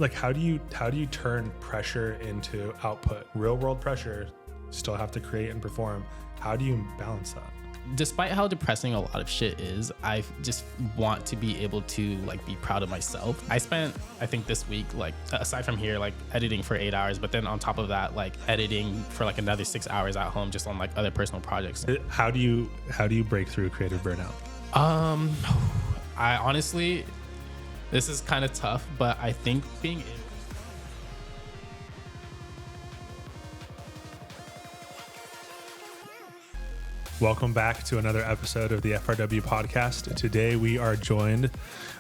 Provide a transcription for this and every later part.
Like, how do you turn pressure into output? Real world pressure, still have to create and perform. How do you balance that? Despite how depressing a lot of shit is, I just want to be able to like be proud of myself. I spent, I think this week, like aside from here, like editing for 8 hours, but then on top of that, like editing for like another 6 hours at home, just on like other personal projects. How do you break through creative burnout? I honestly, this is kind of tough, but I think being Welcome back to another episode of the FRW Podcast. Today we are joined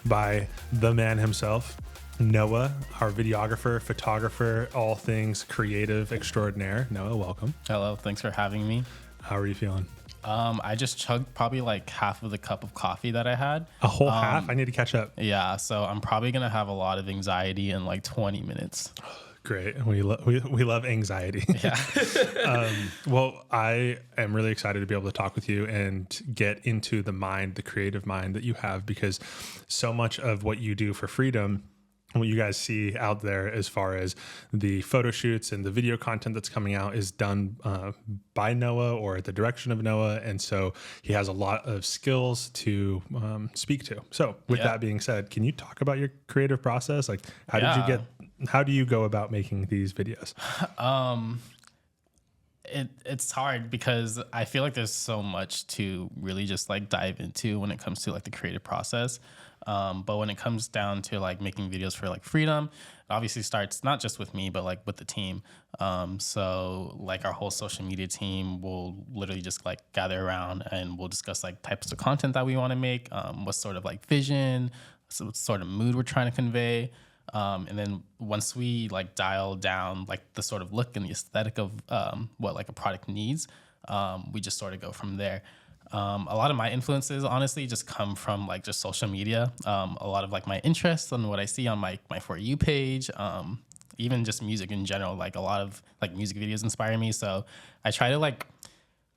by the man himself, Noah, our videographer, photographer, all things creative extraordinaire. Noah, welcome. Hello, thanks for having me. How are you feeling? I just chugged probably like half of the cup of coffee that I had. A whole half? I need to catch up. Yeah, so I'm probably gonna have a lot of anxiety in like 20 minutes. Great. We love anxiety. Yeah. Well, I am really excited to be able to talk with you and get into the creative mind that you have, because so much of what you do for Freedom, what you guys see out there as far as the photo shoots and the video content that's coming out, is done by Noah or at the direction of Noah. And so he has a lot of skills to speak to. So with that being said, can you talk about your creative process? Like, how do you go about making these videos? It's hard because I feel like there's so much to really just like dive into when it comes to like the creative process. But when it comes down to like making videos for like Freedom, it obviously starts not just with me, but like with the team. So like our whole social media team will literally just like gather around and we'll discuss like types of content that we want to make, what sort of like vision, what sort of mood we're trying to convey. And then once we like dial down like the sort of look and the aesthetic of what like a product needs, we just sort of go from there. A lot of my influences honestly just come from like just social media. A lot of like my interests and what I see on my For You page, even just music in general, like a lot of like music videos inspire me. So I try to like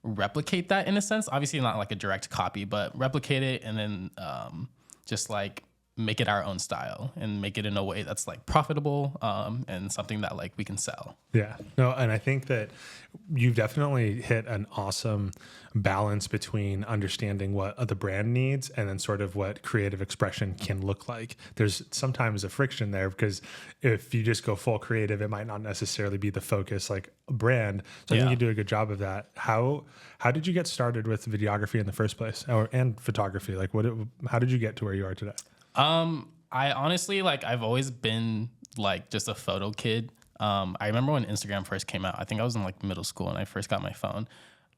replicate that in a sense, obviously not like a direct copy, but replicate it and then just like make it our own style and make it in a way that's like profitable and something that like we can sell. Yeah, no, and I think that you've definitely hit an awesome balance between understanding what the brand needs and then sort of what creative expression can look like. There's sometimes a friction there because if you just go full creative, it might not necessarily be the focus like a brand. So I think you do a good job of that. How did you get started with videography in the first place, and photography? Like, how did you get to where you are today? I honestly, like, I've always been like just a photo kid. I remember when Instagram first came out, I think I was in like middle school and I first got my phone.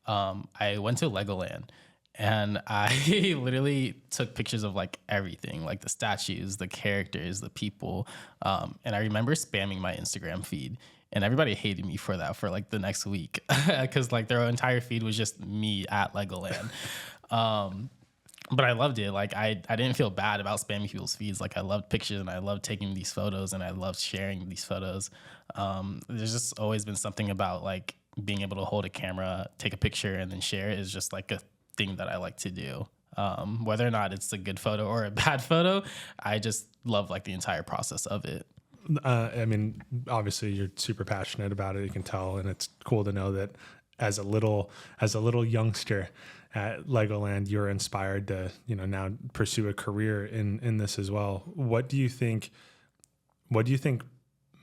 I went to Legoland and I literally took pictures of like everything, like the statues, the characters, the people. And I remember spamming my Instagram feed and everybody hated me for that for like the next week because like their entire feed was just me at Legoland. But I loved it. Like I didn't feel bad about spamming people's feeds. Like I loved pictures and I loved taking these photos and I loved sharing these photos. There's just always been something about like being able to hold a camera, take a picture and then share it is just like a thing that I like to do. Whether or not it's a good photo or a bad photo, I just love like the entire process of it. I mean, obviously you're super passionate about it. You can tell, and it's cool to know that as a little youngster at Legoland, you're inspired to, now pursue a career in this as well. What do you think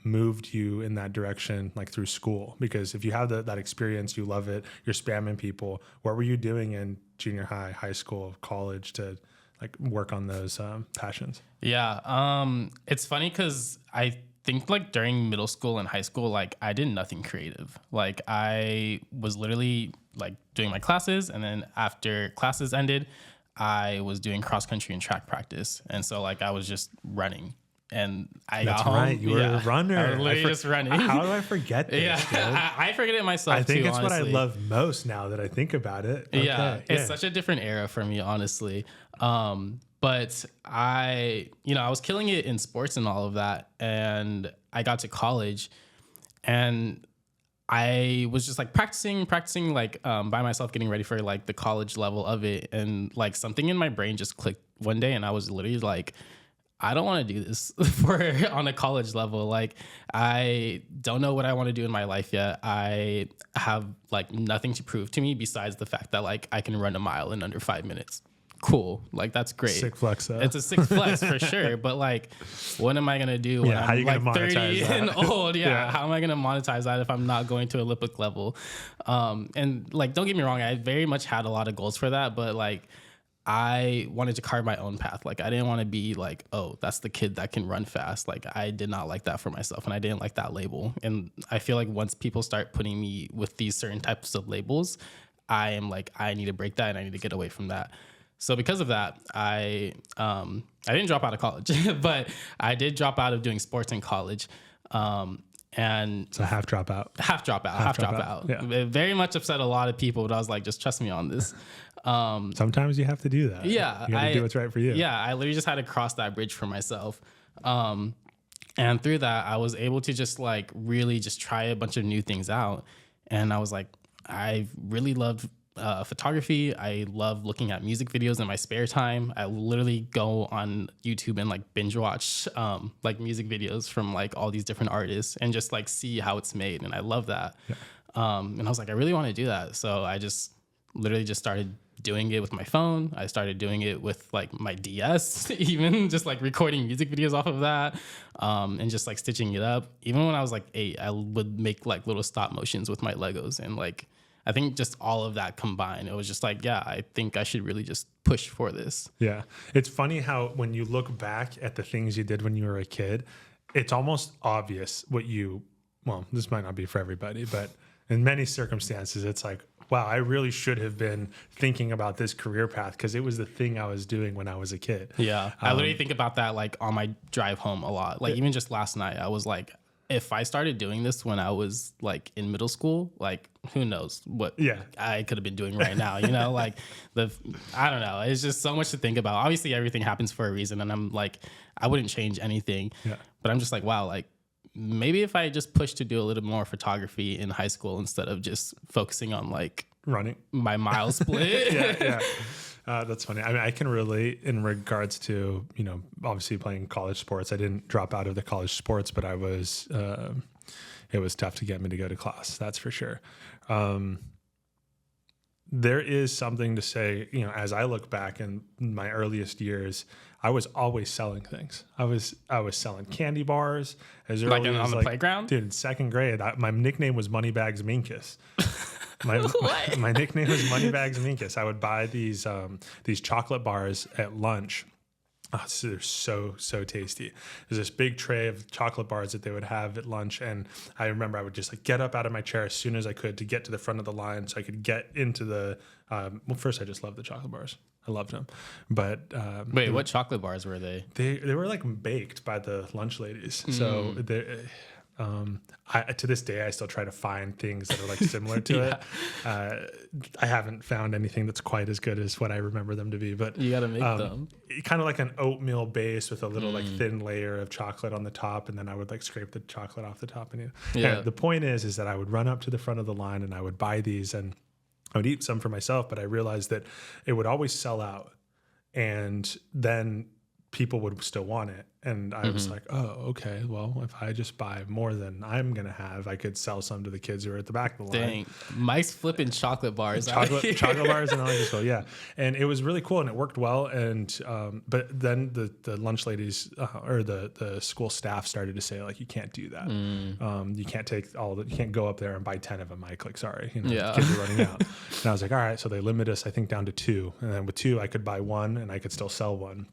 moved you in that direction, like through school? Because if you have that experience, you love it, you're spamming people. What were you doing in junior high, high school, college to like work on those passions? Yeah. It's funny because I think like during middle school and high school, like I did nothing creative. Like I was literally like doing my classes, and then after classes ended, I was doing cross country and track practice. And so like I was just running. And I got home. Right. You were a runner. I was literally just running. How do I forget this? Yeah, I forget it myself. I think too, it's honestly. What I love most now that I think about it. Okay. Yeah, it's such a different era for me, honestly. But I was killing it in sports and all of that. And I got to college and I was just like practicing like by myself, getting ready for like the college level of it. And like something in my brain just clicked one day and I was literally like, I don't want to do this on a college level. Like, I don't know what I want to do in my life yet. I have like nothing to prove to me besides the fact that like I can run a mile in under 5 minutes. Cool. Like, that's great. Sick flex, though. It's a sick flex for sure. But like, what am I going to do when how I'm you like gonna 30 monetize that? and old? Yeah. How am I going to monetize that if I'm not going to Olympic level? And like, don't get me wrong. I very much had a lot of goals for that, but like, I wanted to carve my own path. Like, I didn't want to be like, oh, that's the kid that can run fast. Like, I did not like that for myself, and I didn't like that label. And I feel like once people start putting me with these certain types of labels, I am like, I need to break that and I need to get away from that. So because of that, I didn't drop out of college, but I did drop out of doing sports in college. And so half dropout. Yeah. It very much upset a lot of people, but I was like, just trust me on this. Sometimes you have to do that. Yeah. You got to do what's right for you. Yeah. I literally just had to cross that bridge for myself. And through that, I was able to just like really just try a bunch of new things out. And I was like, I really loved photography. I love looking at music videos in my spare time. I literally go on YouTube and like binge watch like music videos from like all these different artists and just like see how it's made. And I love that. Yeah. And I was like, I really want to do that. So I just literally just started doing it with my phone. I started doing it with like my DS, even just like recording music videos off of that, and just like stitching it up. Even when I was like 8, I would make like little stop motions with my Legos, and like I think just all of that combined, it was just like, yeah, I think I should really just push for this. Yeah. It's funny how when you look back at the things you did when you were a kid, it's almost obvious well, this might not be for everybody, but in many circumstances, it's like, wow, I really should have been thinking about this career path because it was the thing I was doing when I was a kid. Yeah. I literally think about that like on my drive home a lot. Like even just last night, I was like, if I started doing this when I was like in middle school, like who knows what I could have been doing right now, you know, like I don't know. It's just so much to think about. Obviously everything happens for a reason. And I'm like, I wouldn't change anything, but I'm just like, wow, like maybe if I just pushed to do a little more photography in high school instead of just focusing on like running my mile split. That's funny. I mean, I can relate in regards to, you know, obviously playing college sports. I didn't drop out of the college sports, but it was tough to get me to go to class. That's for sure. There is something to say, you know, as I look back in my earliest years, I was always selling things. I was selling candy bars as early as on the playground. Dude, in second grade, my nickname was Moneybags Minkus. My nickname was Moneybags Minkus. I would buy these chocolate bars at lunch. Oh, they're so tasty. There's this big tray of chocolate bars that they would have at lunch, and I remember I would just like get up out of my chair as soon as I could to get to the front of the line so I could get into the. Well, first I just loved the chocolate bars. I loved them, but wait, what chocolate bars were they? They were like baked by the lunch ladies, so they. To this day, I still try to find things that are like similar to it. I haven't found anything that's quite as good as what I remember them to be, but you got to make them kind of like an oatmeal base with a little like thin layer of chocolate on the top. And then I would like scrape the chocolate off the top. And the point is that I would run up to the front of the line and I would buy these and I would eat some for myself, but I realized that it would always sell out. And then people would still want it. And I was like, oh, okay, well, if I just buy more than I'm going to have, I could sell some to the kids who are at the back of the line. Dang. Mike's flipping chocolate bars. Chocolate bars and all that stuff. Yeah. And it was really cool and it worked well. And, but then the lunch ladies or the school staff started to say like, you can't do that. You can't take you can't go up there and buy 10 of them, Mike. Like, sorry, you know, kids are running out. And I was like, all right. So they limit us, I think, down to 2. And then with 2, I could buy 1 and I could still sell 1.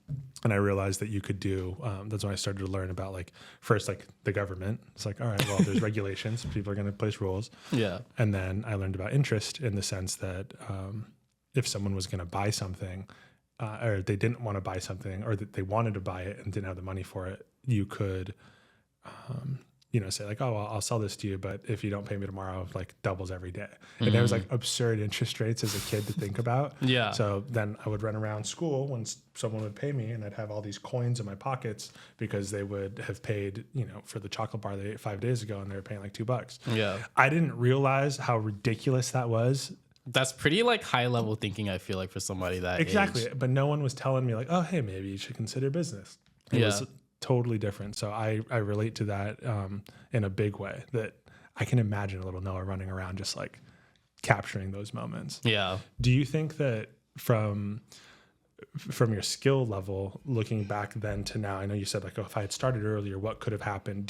And I realized that you could do, that's when I started to learn about like, first, like the government. It's like, all right, well, there's regulations. People are going to place rules. Yeah. And then I learned about interest in the sense that if someone was going to buy something or they didn't want to buy something or that they wanted to buy it and didn't have the money for it, you could, you know, say like, oh, well, I'll sell this to you, but if you don't pay me tomorrow, like doubles every day. And there was like absurd interest rates as a kid to think about. Yeah. So then I would run around school when someone would pay me and I'd have all these coins in my pockets because they would have paid, you know, for the chocolate bar they ate 5 days ago and they were paying like $2. Yeah. I didn't realize how ridiculous that was. That's pretty like high level thinking, I feel like, for somebody that exactly. age. But no one was telling me like, oh, hey, maybe you should consider business. It was totally different. So I relate to that in a big way, that I can imagine a little Noah running around just like capturing those moments. Yeah. Do you think that from your skill level, looking back then to now, I know you said like, oh, if I had started earlier, what could have happened?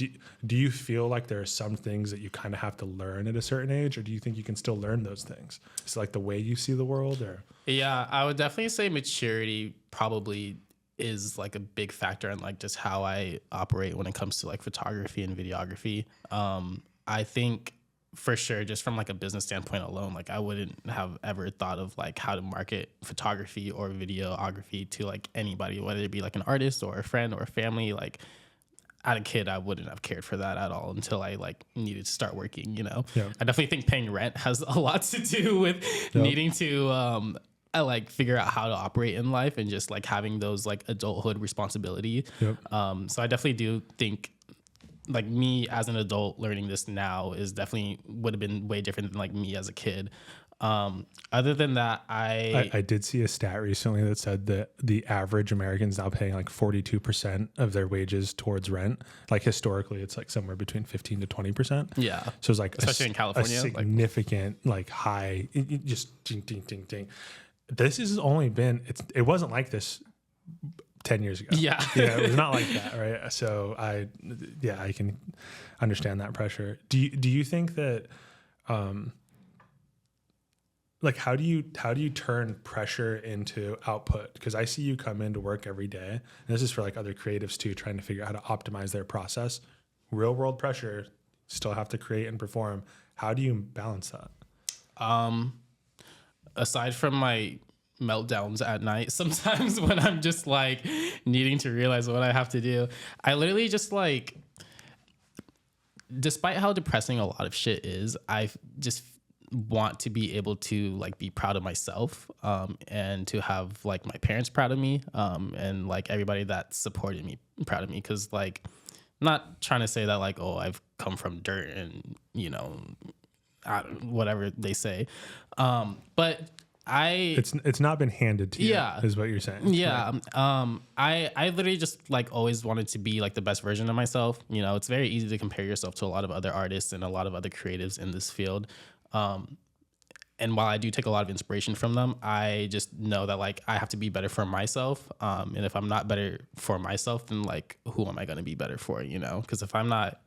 Do you feel like there are some things that you kind of have to learn at a certain age, or do you think you can still learn those things? Is it like the way you see the world, or? Yeah, I would definitely say maturity probably is like a big factor in like just how I operate when it comes to like photography and videography. I think for sure, just from like a business standpoint alone, like I wouldn't have ever thought of like how to market photography or videography to like anybody, whether it be like an artist or a friend or a family. Like as a kid, I wouldn't have cared for that at all until I like needed to start working, you know? Yeah. I definitely think paying rent has a lot to do with needing to, I like figure out how to operate in life and just like having those like adulthood responsibility. So I definitely do think like me as an adult learning this now is definitely would have been way different than like me as a kid. Other than that, I did see a stat recently that said that the average American's now paying like 42% of their wages towards rent. Like historically, it's like somewhere between 15 to 20%. Yeah. So it's like especially in California, a significant like high, just ding, ding, ding, ding. This has only been, it wasn't like this 10 years ago. Yeah. It was not like that. Right. So I can understand that pressure. Do you think that, like, how do you turn pressure into output? Because I see you come into work every day, and this is for like other creatives too, trying to figure out how to optimize their process. Real world pressure, still have to create and perform. How do you balance that? Aside from my meltdowns at night, sometimes when I'm just like needing to realize what I have to do, I literally just like, despite how depressing a lot of shit is, I just want to be able to like be proud of myself, and to have like my parents proud of me, and like everybody that supported me proud of me. Cause like, not trying to say that like, oh, I've come from dirt and, you know, whatever they say. But it's not been handed to you, is what you're saying. Yeah. Right. I literally just like always wanted to be like the best version of myself. You know, it's very easy to compare yourself to a lot of other artists and a lot of other creatives in this field. And while I do take a lot of inspiration from them, I just know that like I have to be better for myself. And if I'm not better for myself, then like, who am I going to be better for, you know? Cause if I'm not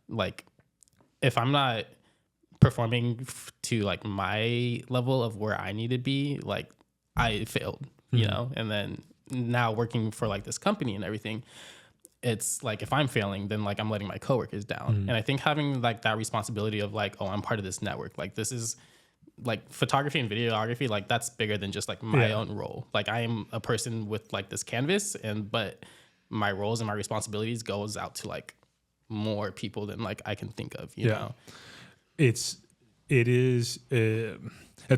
performing to like my level of where I need to be, like I failed, you know? And then now working for like this company and everything, it's like, if I'm failing, then like I'm letting my coworkers down. And I think having like that responsibility of like, oh, I'm part of this network. Like this is like photography and videography. Like that's bigger than just like my own role. Like I am a person with like this canvas, but my roles and my responsibilities goes out to like more people than like I can think of, you know? It's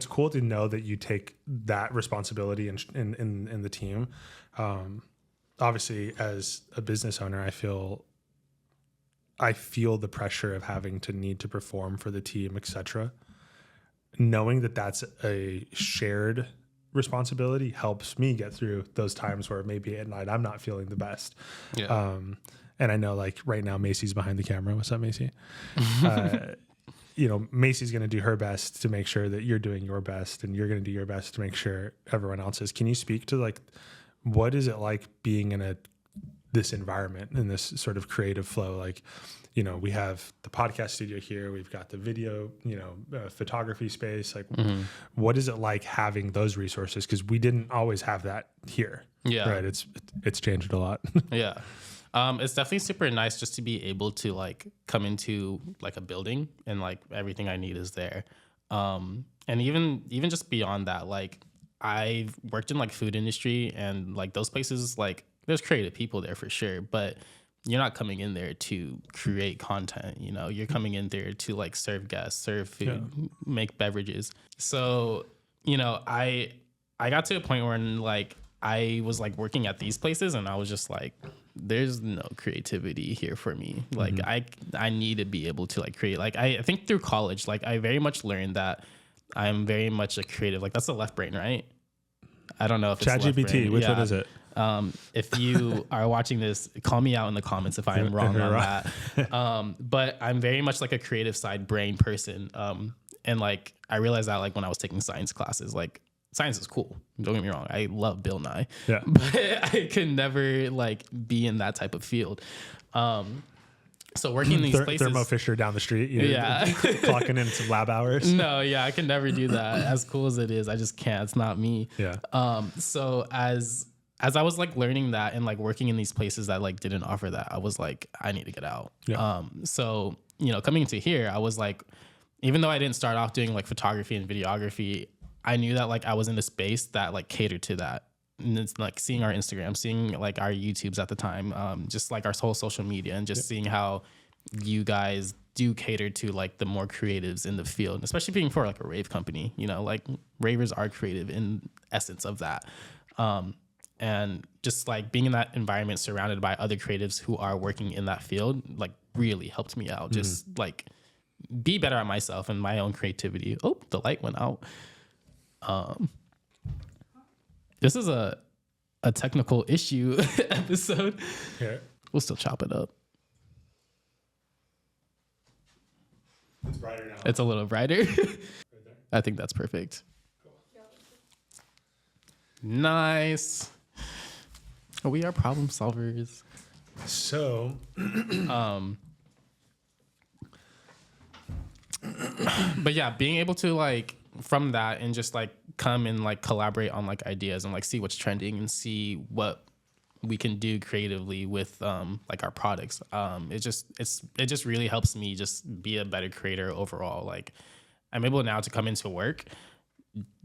cool to know that you take that responsibility in the team. Obviously, as a business owner, I feel the pressure of having to need to perform for the team, etc. Knowing that that's a shared responsibility helps me get through those times where maybe at night I'm not feeling the best. Yeah. And I know like right now Macy's behind the camera. What's up, Macy? You know, Macy's going to do her best to make sure that you're doing your best, and you're going to do your best to make sure everyone else is. Can you speak to like, what is it like being in this environment, in this sort of creative flow? Like, you know, we have the podcast studio here, we've got the video, you know, photography space. Like, what is it like having those resources? Because we didn't always have that here. Yeah, right. It's changed a lot. Yeah. It's definitely super nice just to be able to like come into like a building and like everything I need is there. And even just beyond that, like I've worked in like food industry, and like those places, like there's creative people there for sure, but you're not coming in there to create content, you know, you're coming in there to like serve guests, serve food, make beverages. So, you know, I got to a point where like I was like working at these places and I was just like, there's no creativity here for me. Like I need to be able to like create. Like I think through college, like I very much learned that I'm very much a creative. Like that's the left brain, right? I don't know if it's ChatGPT. Which one is it? If you are watching this, call me out in the comments if I am wrong on that. But I'm very much like a creative side brain person. And like, I realized that like when I was taking science classes, like science is cool. Don't get me wrong. I love Bill Nye, but I could never like be in that type of field. So working in these places, Thermo Fisher down the street, clocking in some lab hours. No, I can never do that. As cool as it is, I just can't. It's not me. Yeah. So as I was like learning that and like working in these places that like didn't offer that, I was like, I need to get out. Yeah. So coming into here, I was like, even though I didn't start off doing like photography and videography, I knew that like I was in a space that like catered to that. And it's like seeing our Instagram, seeing like our YouTubes at the time, just like our whole social media, and just seeing how you guys do cater to like the more creatives in the field, and especially being for like a rave company, like ravers are creative in essence of that. And just like being in that environment surrounded by other creatives who are working in that field, like really helped me out. Just like be better at myself and my own creativity. Oh, the light went out. This is a technical issue episode. Yeah. We'll still chop it up. It's brighter now. It's a little brighter. Right there? I think that's perfect. Cool. Nice. We are problem solvers. So, but yeah, being able to like from that and just like come and like collaborate on like ideas and like see what's trending and see what we can do creatively with like our products. It just really helps me just be a better creator overall. Like I'm able now to come into work,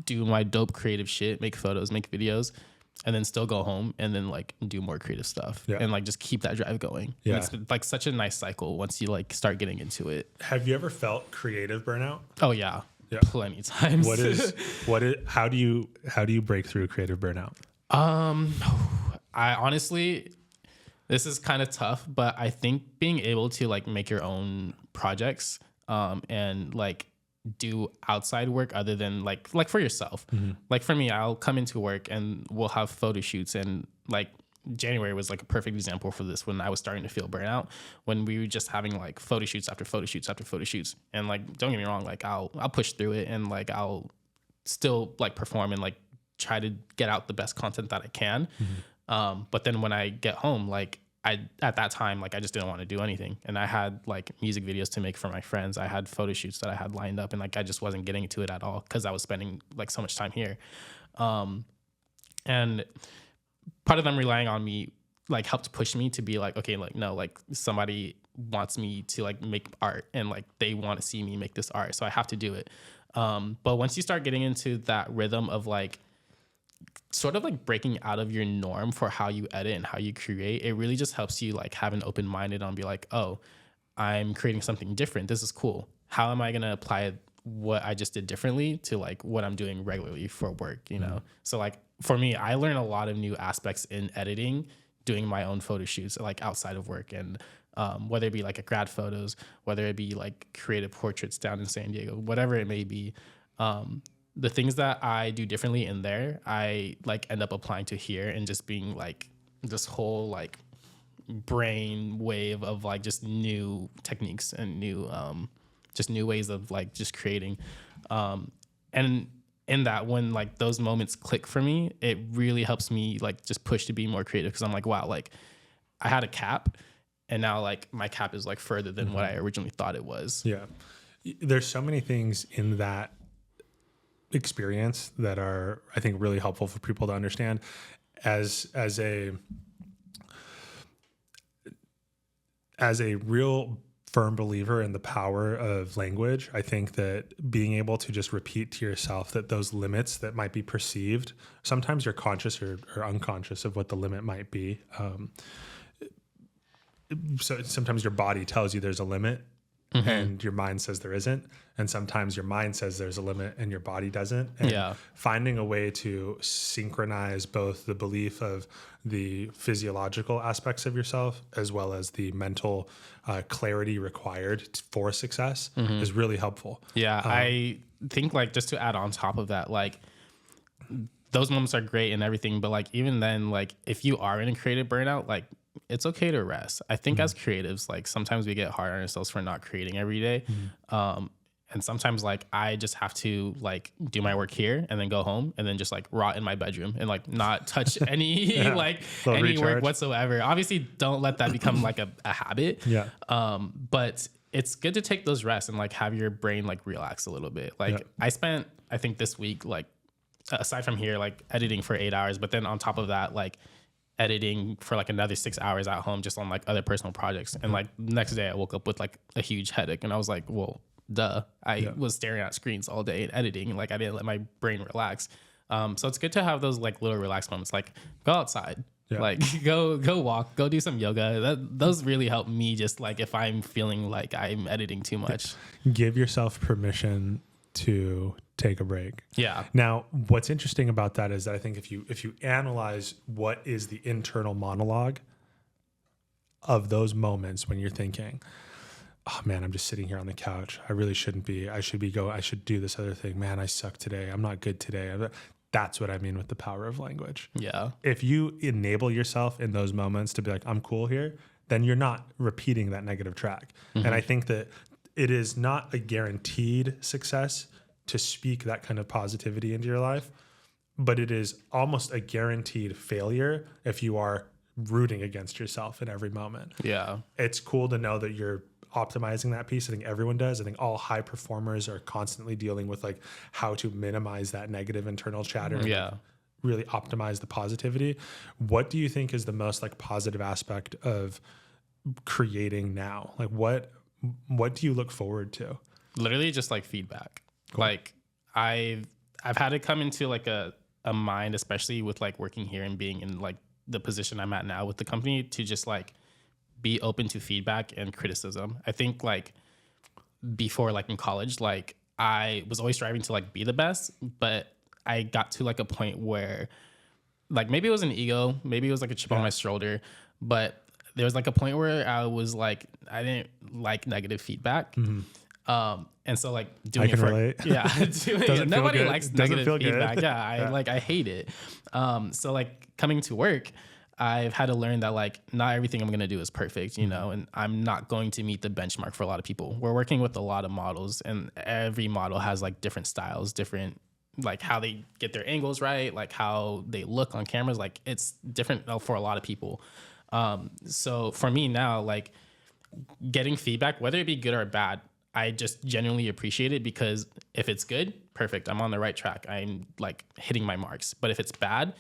do my dope creative shit, make photos, make videos, and then still go home and then like do more creative stuff and like just keep that drive going. Yeah. And it's like such a nice cycle once you like start getting into it. Have you ever felt creative burnout? Oh yeah. Yeah. Plenty times. How do you break through creative burnout? I honestly, this is kind of tough, but I think being able to like make your own projects, and like do outside work other than like for yourself. Mm-hmm. Like for me, I'll come into work and we'll have photo shoots, and like January was like a perfect example for this when I was starting to feel burnout, when we were just having like photo shoots after photo shoots after photo shoots. And like, don't get me wrong, like I'll push through it and like I'll still like perform and like try to get out the best content that I can. Mm-hmm. But then when I get home, like at that time, like I just didn't want to do anything. And I had like music videos to make for my friends. I had photo shoots that I had lined up, and like I just wasn't getting to it at all because I was spending like so much time here. And part of them relying on me like helped push me to be like, okay, like no, like somebody wants me to like make art and like they want to see me make this art, so I have to do it. But once you start getting into that rhythm of like sort of like breaking out of your norm for how you edit and how you create, it really just helps you like have an open minded on be like, oh, I'm creating something different. This is cool. How am I going to apply what I just did differently to like what I'm doing regularly for work, you know? So like for me, I learned a lot of new aspects in editing, doing my own photo shoots like outside of work, and whether it be like a grad photos, whether it be like creative portraits down in San Diego, whatever it may be. The things that I do differently in there, I like end up applying to here, and just being like this whole like brain wave of like just new techniques and new just new ways of like just creating. And in that, when like those moments click for me, it really helps me like just push to be more creative, because I'm like, wow, like I had a cap and now like my cap is like further than what I originally thought it was. Yeah. There's so many things in that experience that are, I think, really helpful for people to understand. As a real firm believer in the power of language, I think that being able to just repeat to yourself that those limits that might be perceived, sometimes you're conscious or unconscious of what the limit might be. So sometimes your body tells you there's a limit, and your mind says there isn't. And sometimes your mind says there's a limit and your body doesn't. And finding a way to synchronize both the belief of the physiological aspects of yourself as well as the mental clarity required for success is really helpful. Yeah, I think like just to add on top of that, like those moments are great and everything. But like, even then, like if you are in a creative burnout, like it's okay to rest. I think as creatives, like sometimes we get hard on ourselves for not creating every day. And sometimes like I just have to like do my work here and then go home and then just like rot in my bedroom and like not touch any like any work whatsoever. Obviously don't let that become like a habit. Yeah. But it's good to take those rests and like have your brain like relax a little bit. Like I spent, I think this week, like aside from here, like editing for 8 hours, but then on top of that, like editing for like another 6 hours at home, just on like other personal projects. And like next day I woke up with like a huge headache and I was like, well, duh. I was staring at screens all day and editing. Like I didn't let my brain relax. So it's good to have those like little relaxed moments, like go outside, like go walk, go do some yoga. Those really help me, just like if I'm feeling like I'm editing too much. Give yourself permission to take a break. Yeah. Now, what's interesting about that is that I think if you analyze what is the internal monologue of those moments when you're thinking, oh man, I'm just sitting here on the couch. I really shouldn't be. I should do this other thing. Man, I suck today. I'm not good today. That's what I mean with the power of language. Yeah. If you enable yourself in those moments to be like, I'm cool here, then you're not repeating that negative track. And I think that it is not a guaranteed success to speak that kind of positivity into your life, but it is almost a guaranteed failure if you are rooting against yourself in every moment. Yeah. It's cool to know that you're optimizing that piece. I think everyone does. I think all high performers are constantly dealing with like how to minimize that negative internal chatter and like really optimize the positivity. What do you think is the most like positive aspect of creating now? Like what do you look forward to? Literally just like feedback. Cool. Like I've had it come into like a mind, especially with like working here and being in like the position I'm at now with the company, to just like be open to feedback and criticism. I think like before, like in college, like I was always striving to like be the best, but I got to like a point where like maybe it was an ego, maybe it was like a chip on my shoulder, but there was like a point where I was like, I didn't like negative feedback. And so like doing it for, relate. Doing it, nobody likes negative feedback. Good. I hate it. So like coming to work, I've had to learn that like not everything I'm going to do is perfect, you know, and I'm not going to meet the benchmark for a lot of people. We're working with a lot of models and every model has like different styles, different, like how they get their angles right, like how they look on cameras, like it's different for a lot of people. So for me now, like getting feedback, whether it be good or bad, I just genuinely appreciate it, because if it's good, perfect, I'm on the right track. I'm like hitting my marks. But if it's bad,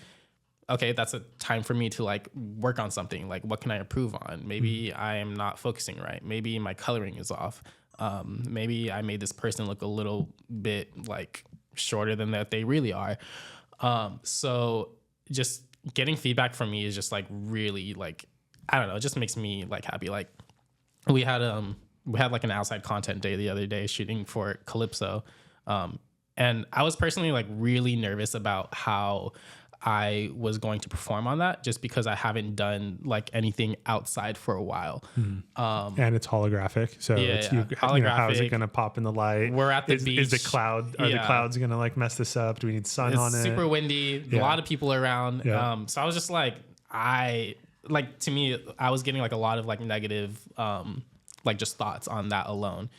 okay, that's a time for me to like work on something. Like, what can I improve on? Maybe I am not focusing right. Maybe my coloring is off. Maybe I made this person look a little bit like shorter than that they really are. So just getting feedback from me is just like really like, I don't know, it just makes me like happy. Like we had like an outside content day the other day shooting for Calypso. And I was personally like really nervous about how I was going to perform on that, just because I haven't done like anything outside for a while. And it's holographic. So it's holographic. You know, how is it going to pop in the light? We're at the beach. Is the cloud, are the clouds going to like mess this up? Do we need sun on it? It's super windy, a lot of people around. So I was just like, to me, I was getting like a lot of like negative, like just thoughts on that alone.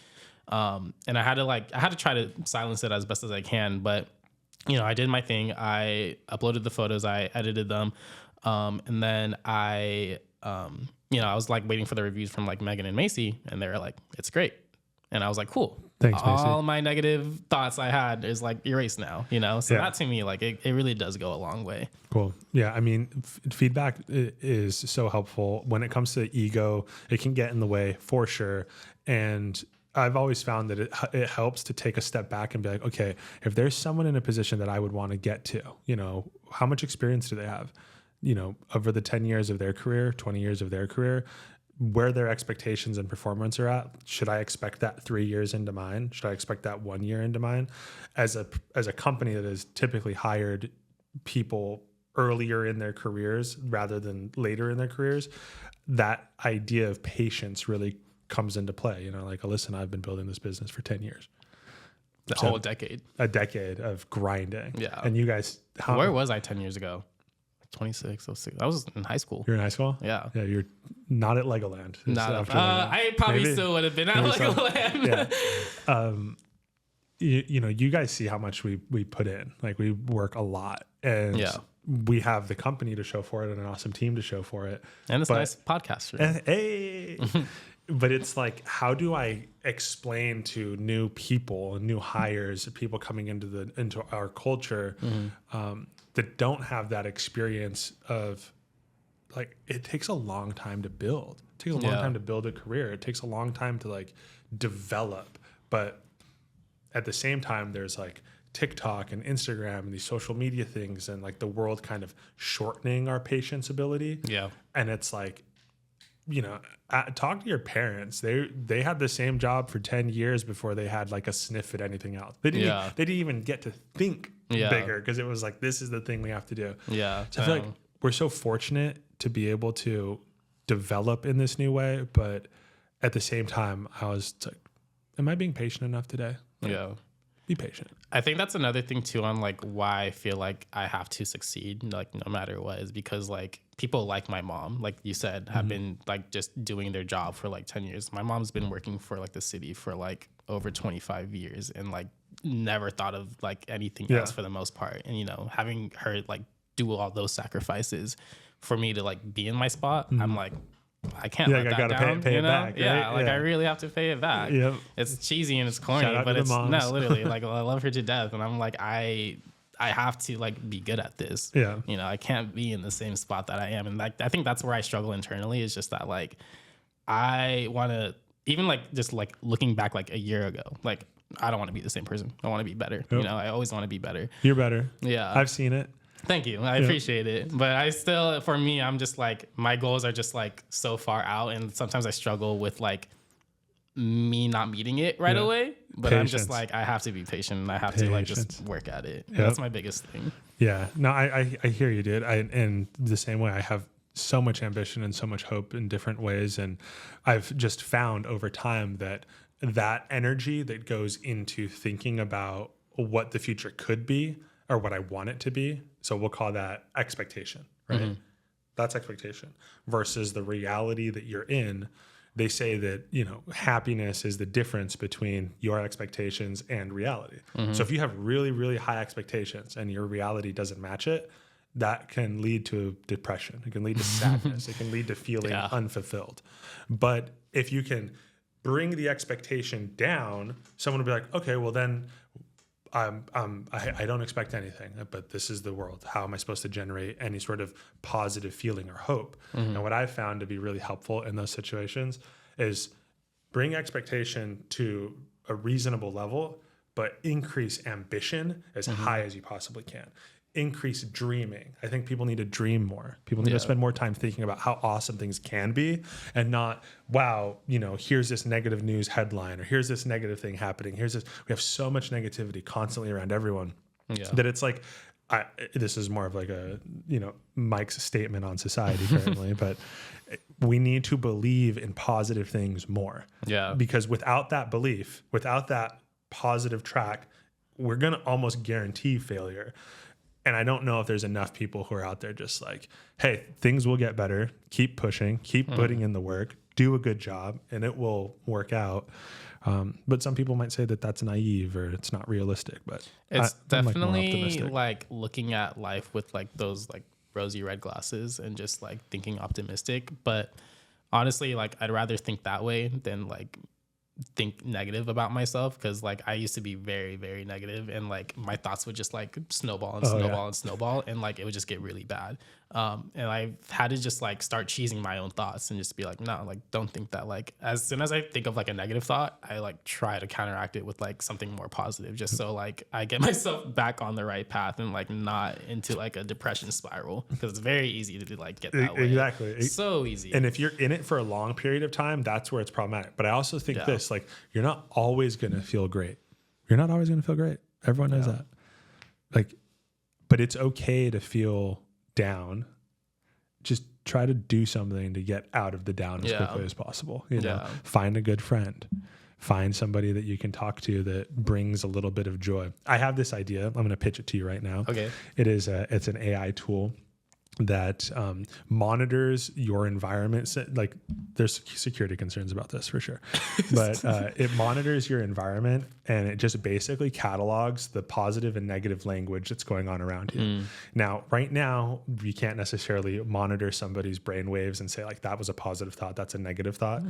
And I had to try to silence it as best as I can, but you know, I did my thing. I uploaded the photos, I edited them. And then I was like waiting for the reviews from like Megan and Macy, and they were like, it's great. And I was like, cool. Thanks, Macy. All my negative thoughts I had is like erased now, you know? So that to me, like it really does go a long way. Cool. Yeah. I mean, feedback is so helpful when it comes to ego. It can get in the way for sure. And I've always found that it helps to take a step back and be like, okay, if there's someone in a position that I would want to get to, you know, how much experience do they have? You know, over the 10 years of their career, 20 years of their career, where their expectations and performance are at. Should I expect that 3 years into mine? Should I expect that 1 year into mine? As a company that has typically hired people earlier in their careers rather than later in their careers, that idea of patience really comes into play. You know, like, listen, I've been building this business for 10 years. The whole decade. A decade of grinding. Yeah. And you guys, where was I 10 years ago? 26, 06. I was in high school. You're in high school? Yeah. Yeah, you're not at Legoland. I probably still would have been at Legoland. Yeah. You know, you guys see how much we put in. Like, we work a lot. And we have the company to show for it and an awesome team to show for it. And it's a nice podcast. Right? Hey. But it's like, how do I explain to new people, new hires, people coming into our culture that don't have that experience of, like, it takes a long time to build. It takes a long time to build a career. It takes a long time to, like, develop. But at the same time, there's like TikTok and Instagram and these social media things and like the world kind of shortening our patience ability. Yeah. And it's like, you know, talk to your parents. They had the same job for 10 years before they had like a sniff at anything else. They didn't even get to think bigger because it was like, this is the thing we have to do. Yeah. So I feel like we're so fortunate to be able to develop in this new way. But at the same time, I was like, am I being patient enough today? Like, be patient. I think that's another thing too on like why I feel like I have to succeed, like no matter what, is because like people like my mom, like you said, have been like just doing their job for like 10 years. My mom's been working for like the city for like over 25 years and like never thought of like anything else for the most part. And, you know, having her like do all those sacrifices for me to like be in my spot, I'm like, I can't let that down, pay you it know? back, right? Yeah, like I really have to pay it back. Yep. It's cheesy and it's corny, but it's no, literally, like I love her to death, and I'm like, I have to like be good at this. Yeah, you know, I can't be in the same spot that I am, and like I think that's where I struggle internally. Is just that like I want to even like just like looking back like a year ago, like I don't want to be the same person. I want to be better. Yep. You know, I always want to be better. You're better. Yeah, I've seen it. Thank you. I appreciate it. But I still, for me, I'm just like, my goals are just like so far out. And sometimes I struggle with like me not meeting it right away. But I'm just like, I have to be patient and I have to like just work at it. Yep. That's my biggest thing. Yeah. No, I hear you, dude. And the same way, I have so much ambition and so much hope in different ways. And I've just found over time that energy that goes into thinking about what the future could be or what I want it to be. So we'll call that expectation, right? Mm-hmm. That's expectation versus the reality that you're in. They say that, you know, happiness is the difference between your expectations and reality. Mm-hmm. So if you have really, really high expectations and your reality doesn't match it, that can lead to depression. It can lead to sadness. It can lead to feeling unfulfilled. But if you can bring the expectation down, someone will be like, okay, well then I don't expect anything, but this is the world. How am I supposed to generate any sort of positive feeling or hope? Mm-hmm. And what I've found to be really helpful in those situations is bring expectation to a reasonable level, but increase ambition as high as you possibly can. Increase dreaming. I think people need to dream more. People need to spend more time thinking about how awesome things can be and not, wow, you know, here's this negative news headline or here's this negative thing happening. Here's this. We have so much negativity constantly around everyone that it's like, this is more of like a, you know, Mike's statement on society currently, but we need to believe in positive things more. Yeah. Because without that belief, without that positive track, we're going to almost guarantee failure. And I don't know if there's enough people who are out there just like, hey, things will get better. Keep pushing, keep putting in the work, do a good job, and it will work out. But some people might say that that's naive or it's not realistic. But it's definitely like looking at life with like those like rosy red glasses and just like thinking optimistic. But honestly, like I'd rather think that way than like think negative about myself, because like I used to be very, very negative and like my thoughts would just like snowball and snowball and like it would just get really bad. And I've had to just like start cheesing my own thoughts and just be like, no, like don't think that. Like as soon as I think of like a negative thought, I like try to counteract it with like something more positive, just so like I get myself back on the right path and like not into like a depression spiral, because it's very easy to like get that way. Exactly. So easy. And if you're in it for a long period of time, that's where it's problematic. But I also think this, like you're not always going to feel great. You're not always going to feel great. Everyone knows that. Like, but it's okay to feel down. Just try to do something to get out of the down as quickly as possible. You know, find a good friend, find somebody that you can talk to that brings a little bit of joy. I have this idea. I'm going to pitch it to you right now. Okay. It's an AI tool that monitors your environment. Like, there's security concerns about this for sure, but it monitors your environment, and it just basically catalogs the positive and negative language that's going on around you. Now, right now, you can't necessarily monitor somebody's brain waves and say like, that was a positive thought, that's a negative thought.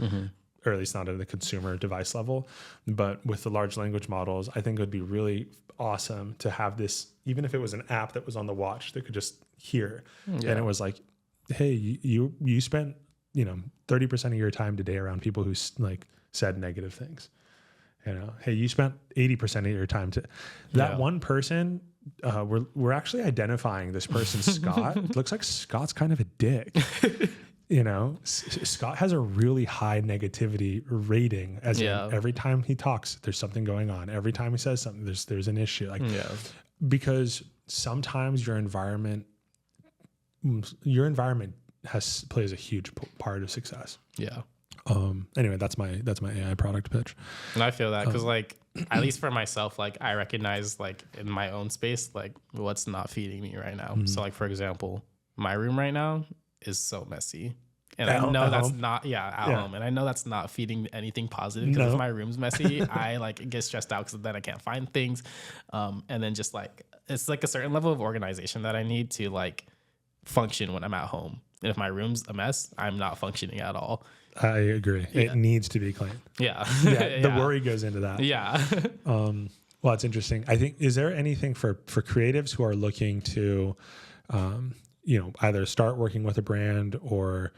Or at least not at the consumer device level. But with the large language models, I think it would be really awesome to have this, even if it was an app that was on the watch that could just hear. And it was like, hey, you spent, 30% of your time today around people who like said negative things. Hey, you spent 80% of your time to that one person. We're actually identifying this person, Scott. It looks like Scott's kind of a dick. Scott has a really high negativity rating, as in every time he talks, there's something going on. Every time he says something, there's an issue. Because sometimes your environment plays a huge part of success. Yeah. Anyway, that's my AI product pitch. And I feel that because at least for myself, I recognize in my own space, what's not feeding me right now. So for example, my room right now is so messy, and I know that's not at home, and I know that's not feeding anything positive, because if my room's messy, I get stressed out because then I can't find things, and then just it's a certain level of organization that I need to function when I'm at home. And if my room's a mess, I'm not functioning at all. I agree. It needs to be clean. The worry goes into that. Well, it's interesting. I think, is there anything for creatives who are looking to either start working with a brand or,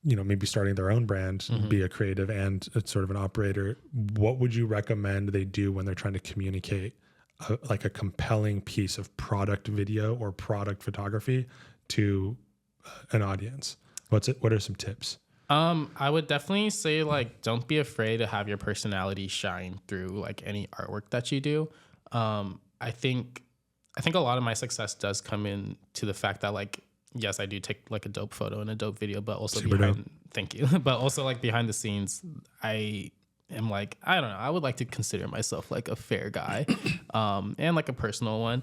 maybe starting their own brand, be a creative and sort of an operator? What would you recommend they do when they're trying to communicate a compelling piece of product video or product photography to an audience? What are some tips? I would definitely say don't be afraid to have your personality shine through any artwork that you do. I think a lot of my success does come in to the fact that yes, I do take a dope photo and a dope video, but also thank you. But also behind the scenes, I am I don't know, I would like to consider myself a fair guy, and a personal one.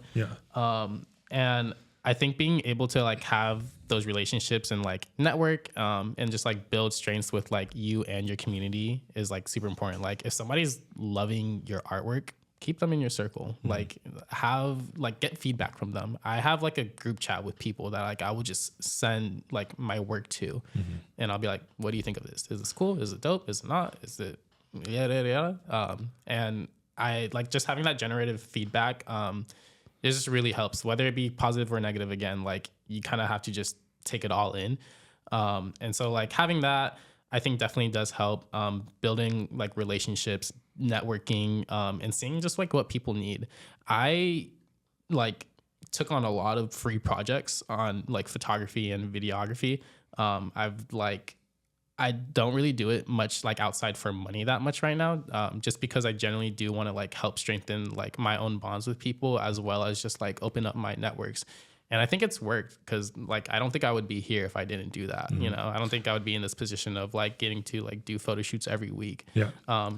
And I think being able to have those relationships and network, and just build strengths with you and your community is super important. If somebody's loving your artwork, keep them in your circle. Get feedback from them. I have a group chat with people that I will just send my work to, and I'll be like, what do you think of this? Is this cool? Is it dope? Is it not? Is it yada. And I just having that generative feedback, it just really helps, whether it be positive or negative. Again, you kind of have to just take it all in. And so having that, I think definitely does help, building relationships, networking, and seeing just what people need. I took on a lot of free projects on photography and videography. I don't really do it much outside for money that much right now, just because I generally do want to help strengthen my own bonds with people, as well as just open up my networks. And I think it's worked, because I don't think I would be here if I didn't do that. I don't think I would be in this position of getting to do photo shoots every week.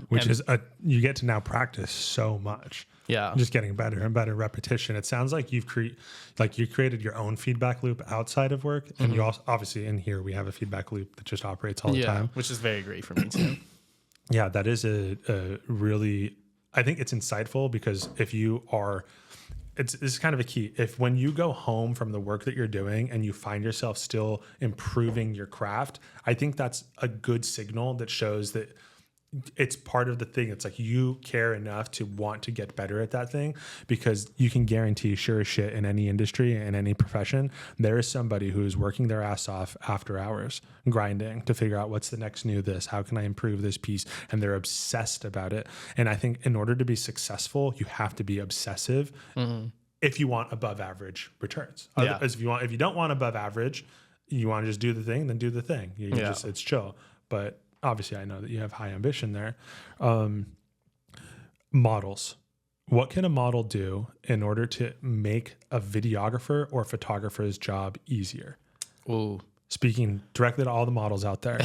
Which is you get to now practice so much. Just getting better and better repetition. It sounds like you created your own feedback loop outside of work, and you also, obviously in here we have a feedback loop that just operates all the time, which is very great for me too. That is a really, I think it's insightful, because if you are, this is kind of a key. If when you go home from the work that you're doing and you find yourself still improving your craft, I think that's a good signal that shows that it's part of the thing. It's you care enough to want to get better at that thing, because you can guarantee, sure as shit, in any industry, in any profession, there is somebody who is working their ass off after hours, grinding to figure out what's the next new this, how can I improve this piece? And they're obsessed about it. And I think in order to be successful, you have to be obsessive if you want above average returns. Otherwise, if you don't want above average, you want to just do the thing, then do the thing. It's chill. But obviously, I know that you have high ambition there. Models. What can a model do in order to make a videographer or photographer's job easier? Ooh, Speaking directly to all the models out there.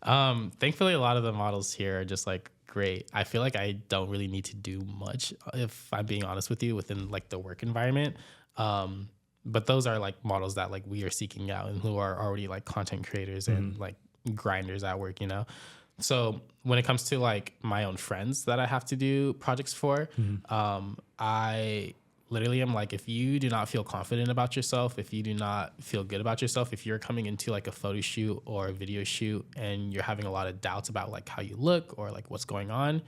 Thankfully, a lot of the models here are just like great. I feel like I don't really need to do much, if I'm being honest with you, within like the work environment. But those are like models that like we are seeking out and who are already like content creators and like grinders at work, you know? So when it comes to like my own friends that I have to do projects for, I literally am like, if you do not feel confident about yourself, if you do not feel good about yourself, if you're coming into like a photo shoot or a video shoot and you're having a lot of doubts about like how you look or like what's going on,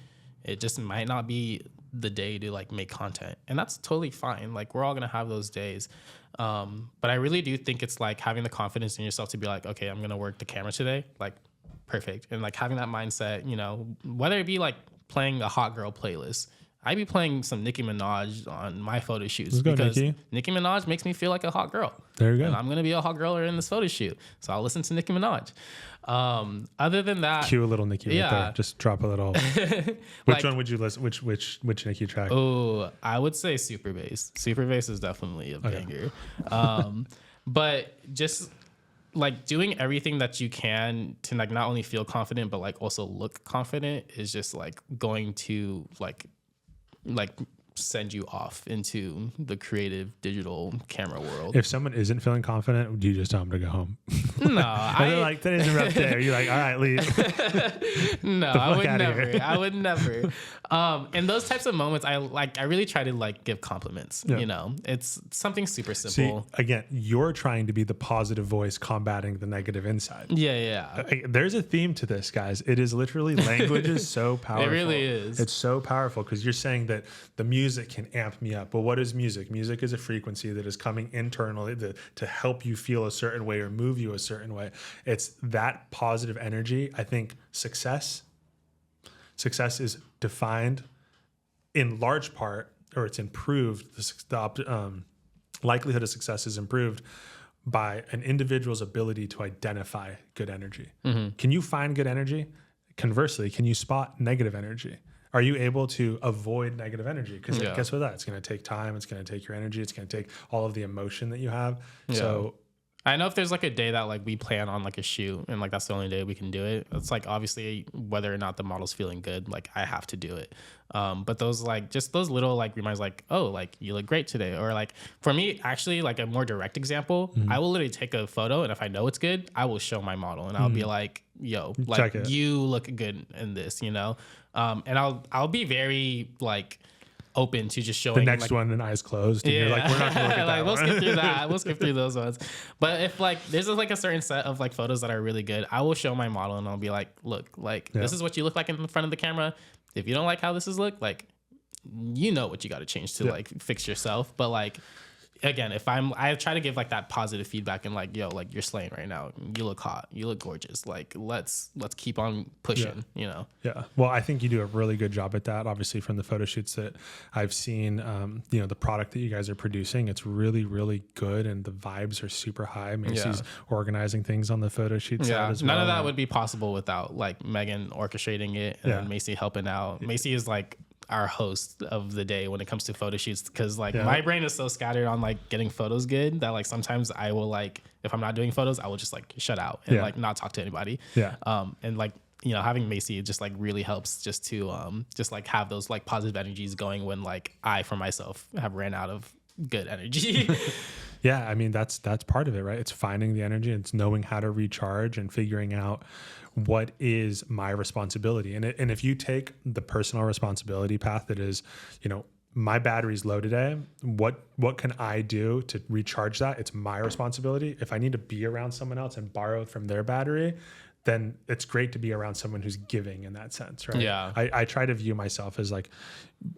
it just might not be the day to like make content. And that's totally fine. Like we're all going to have those days. But I really do think it's like having the confidence in yourself to be like, okay, I'm going to work the camera today. Like perfect. And like having that mindset, you know, whether it be like playing a hot girl playlist, I'd be playing some Nicki Minaj on my photo shoots because Nicki Minaj makes me feel like a hot girl. There you go. And I'm going to be a hot girl in this photo shoot. So I'll listen to Nicki Minaj. Other than that, cue a little Nicki right there. Just drop a little. Which one would you listen? Which Nicki track? Oh, I would say Super Bass. Super Bass is definitely a banger. But just like doing everything that you can to like not only feel confident but like also look confident is just like going to like send you off into the creative digital camera world. If someone isn't feeling confident, do you just tell them to go home? No, they're like, today's a rough day. You're like, all right, leave. No, I would never. I would never. In those types of moments, I really try to like give compliments. Yeah. You know, it's something super simple. See, again, you're trying to be the positive voice combating the negative inside. Yeah. There's a theme to this, guys. It is literally language is so powerful. It really is. It's so powerful because you're saying that the music can amp me up. But what is music? Music is a frequency that is coming internally to help you feel a certain way or move you a certain way. It's that positive energy. I think success is defined in large part, or it's improved. The likelihood of success is improved by an individual's ability to identify good energy. Can you find good energy? Conversely, can you spot negative energy? Are you able to avoid negative energy? Because guess what? It's going to take time. It's going to take your energy. It's going to take all of the emotion that you have. Yeah. So I know if there's like a day that like we plan on like a shoot and like that's the only day we can do it, it's like obviously whether or not the model's feeling good, like I have to do it. But those like just those little like reminders like, oh, like you look great today. Or like for me, actually like a more direct example, I will literally take a photo and if I know it's good, I will show my model and I'll be like, yo, like you look good in this, you know? And I'll be very like open to just showing the next one and eyes closed. And you're like, we're not gonna look at that. We'll skip through that. We'll skip through those ones. But if like there's like a certain set of like photos that are really good, I will show my model and I'll be like, look, like this is what you look like in front of the camera. If you don't like how this is look, like you know what you got to change to like fix yourself. But like again, I try to give like that positive feedback and like, yo, like you're slaying right now. You look hot. You look gorgeous. Like let's keep on pushing, you know? Yeah. Well, I think you do a really good job at that. Obviously from the photo shoots that I've seen, you know, the product that you guys are producing, it's really, really good. And the vibes are super high. Macy's organizing things on the photo shoots. Yeah. None of that would be possible without like Megan orchestrating it and then Macy helping out. Macy is like our host of the day when it comes to photo shoots because like my brain is so scattered on like getting photos good that like sometimes I will like if I'm not doing photos I will just like shut out and like not talk to anybody and like you know having Macy just like really helps just to just like have those like positive energies going when like I for myself have ran out of good energy. Yeah, I mean that's part of it, right? It's finding the energy, it's knowing how to recharge and figuring out what is my responsibility. And if you take the personal responsibility path that is, you know, my battery's low today, what can I do to recharge that? It's my responsibility. If I need to be around someone else and borrow from their battery, then it's great to be around someone who's giving in that sense, right? Yeah. I try to view myself as like,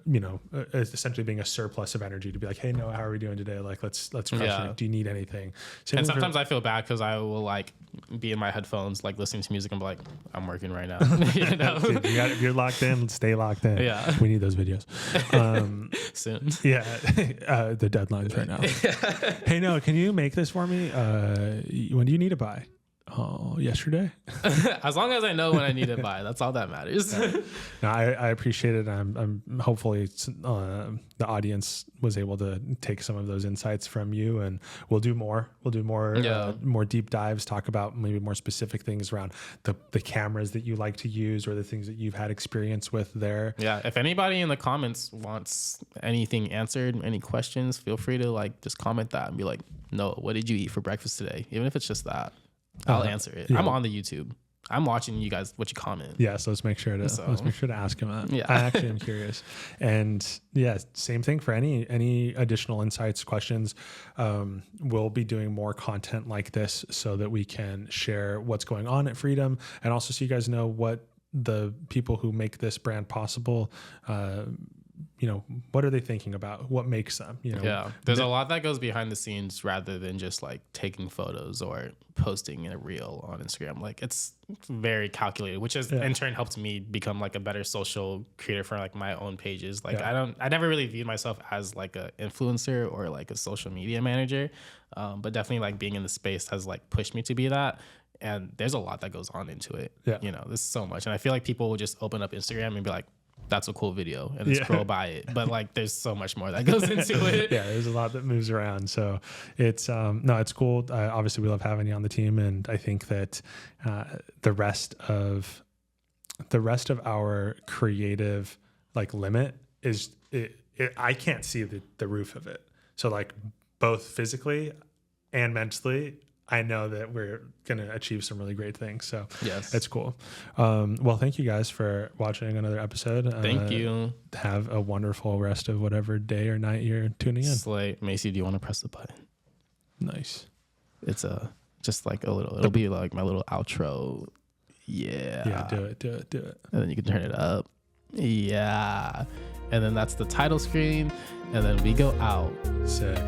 you know, essentially being a surplus of energy to be like, hey, Noah, how are we doing today? Like, let's crush it. Do you need anything? And sometimes I feel bad because I will like be in my headphones, like listening to music and be like, I'm working right now. You know? Dude, if you're locked in, stay locked in. Yeah. We need those videos. Soon. Yeah. The deadline's right now. Hey, Noah, can you make this for me? When do you need it by? Yesterday. As long as I know when I need it by, that's all that matters. No, I appreciate it. I'm hopefully the audience was able to take some of those insights from you, and we'll do more. We'll do more deep dives, talk about maybe more specific things around the cameras that you like to use or the things that you've had experience with there. Yeah. If anybody in the comments wants anything answered, any questions, feel free to like just comment that and be like, no, what did you eat for breakfast today? Even if it's just that, I'll answer it. Yeah. I'm on the YouTube. I'm watching you guys, what you comment. Yeah, so let's make sure to ask him that. Yeah. I actually am curious. And yeah, same thing for any additional insights, questions. We'll be doing more content like this so that we can share what's going on at Freedom, and also so you guys know what the people who make this brand possible, what are they thinking about? What makes them? Yeah, there's a lot that goes behind the scenes rather than just like taking photos or posting in a reel on Instagram. Like it's very calculated, which has in turn helped me become like a better social creator for like my own pages. Like I never really viewed myself as like an influencer or like a social media manager, but definitely like being in the space has like pushed me to be that. And there's a lot that goes on into it. Yeah. There's so much, and I feel like people will just open up Instagram and be like, that's a cool video, and then scroll by it. But like, there's so much more that goes into it. Yeah, there's a lot that moves around. So it's it's cool. Obviously, we love having you on the team, and I think that the rest of our creative like limit is I can't see the roof of it. So like both physically and mentally, I know that we're going to achieve some really great things. So yes, it's cool. Well, thank you guys for watching another episode. Thank you. Have a wonderful rest of whatever day or night you're tuning in. Slay. Macy, do you want to press the button? Nice. It's just like a little, it'll be like my little outro. Yeah. Yeah, do it. And then you can turn it up. Yeah. And then that's the title screen. And then we go out. Sick.